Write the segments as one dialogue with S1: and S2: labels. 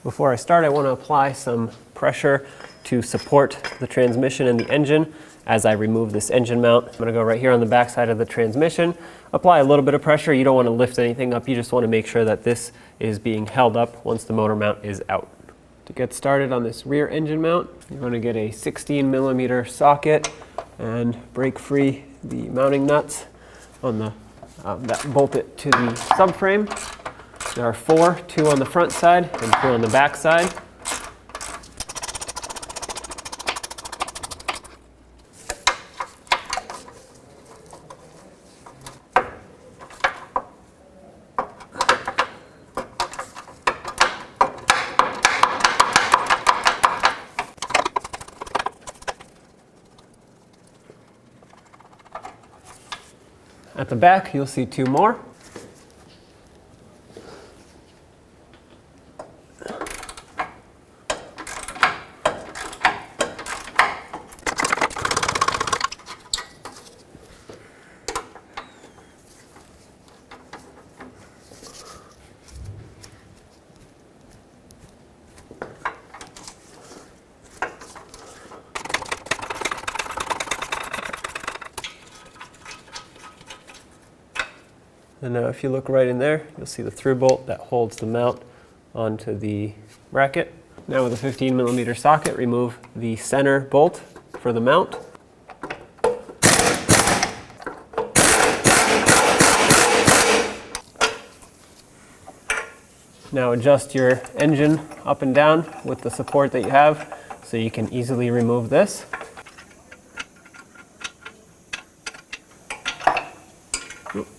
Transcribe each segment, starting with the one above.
S1: Before I start, I want to apply some pressure to support the transmission and the engine as I remove this engine mount. I'm going to go right here on the back side of the transmission, apply a little bit of pressure. You don't want to lift anything up, you just want to make sure that this is being held up once the motor mount is out. To get started on this rear engine mount, you're going to get a 16mm socket and break free the mounting nuts on the that bolt it to the subframe. There are 4, 2 on the front side and 2 on the back side. At the back, you'll see 2 more. And now if you look right in there, you'll see the through bolt that holds the mount onto the bracket. Now with a 15mm socket, remove the center bolt for the mount. Now adjust your engine up and down with the support that you have so you can easily remove this.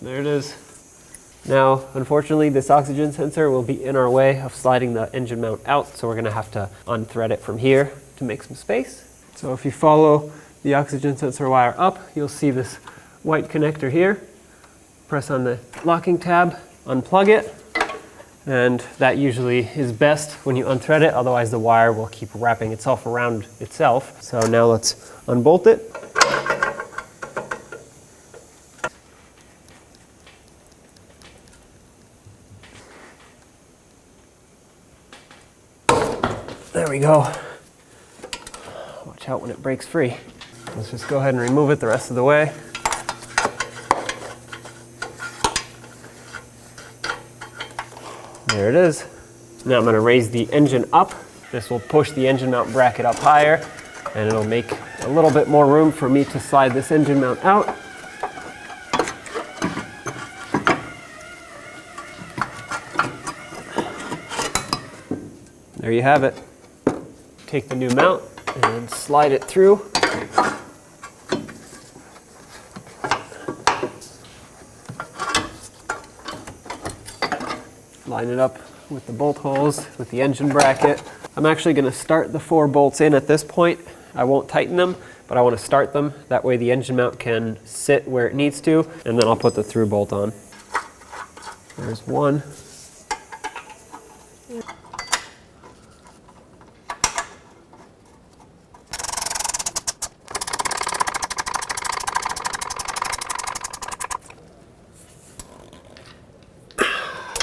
S1: There it is. Now, unfortunately, this oxygen sensor will be in our way of sliding the engine mount out, so we're going to have to unthread it from here to make some space. So if you follow the oxygen sensor wire up, you'll see this white connector here. Press on the locking tab, unplug it, and that usually is best when you unthread it, otherwise the wire will keep wrapping itself around itself. So now let's unbolt it. There we go. Watch out when it breaks free. Let's just go ahead and remove it the rest of the way. There it is. Now I'm going to raise the engine up. This will push the engine mount bracket up higher, and it'll make a little bit more room for me to slide this engine mount out. There you have it. Take the new mount and slide it through. Line it up with the bolt holes, with the engine bracket. I'm actually going to start the 4 bolts in at this point. I won't tighten them, but I want to start them. That way the engine mount can sit where it needs to, and then I'll put the through bolt on. There's one.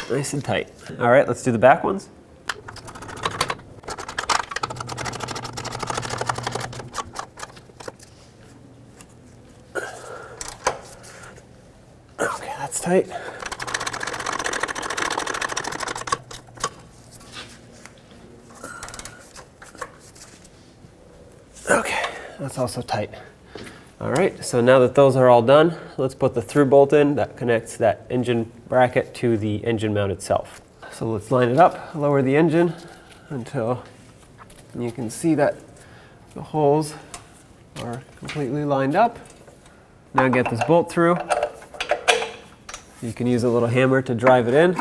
S1: Nice and tight. All right, let's do the back ones. Okay, that's tight. Okay, that's also tight. All right, so now that those are all done, let's put the through bolt in that connects that engine bracket to the engine mount itself. So let's line it up, lower the engine until you can see that the holes are completely lined up. Now get this bolt through. You can use a little hammer to drive it in.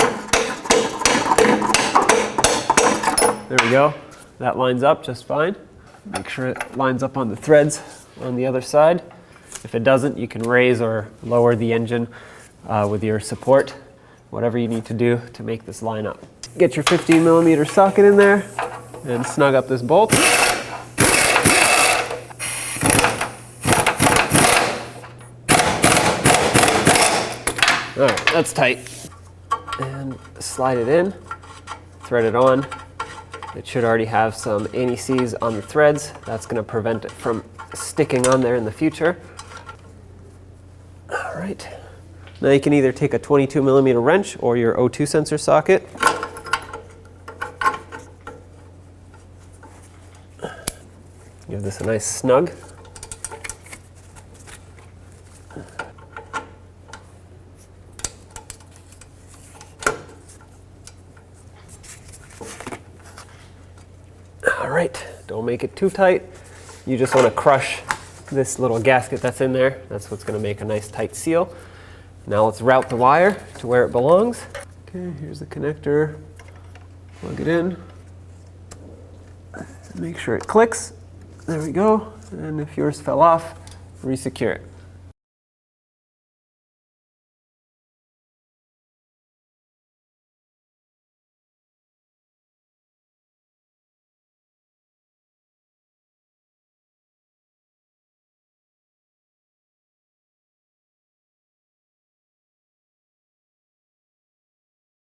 S1: There we go. That lines up just fine. Make sure it lines up on the threads on the other side. If it doesn't, you can raise or lower the engine with your support, whatever you need to do to make this line up. Get your 15mm socket in there and snug up this bolt. All right, that's tight. And slide it in, thread it on, It should already have some anti-seize on the threads. That's going to prevent it from sticking on there in the future. All right. Now you can either take a 22mm wrench or your O2 sensor socket. Give this a nice snug. All right, don't make it too tight. You just want to crush this little gasket that's in there. That's what's going to make a nice tight seal. Now let's route the wire to where it belongs. Okay, here's the connector. Plug it in. Make sure it clicks. There we go. And if yours fell off, resecure it.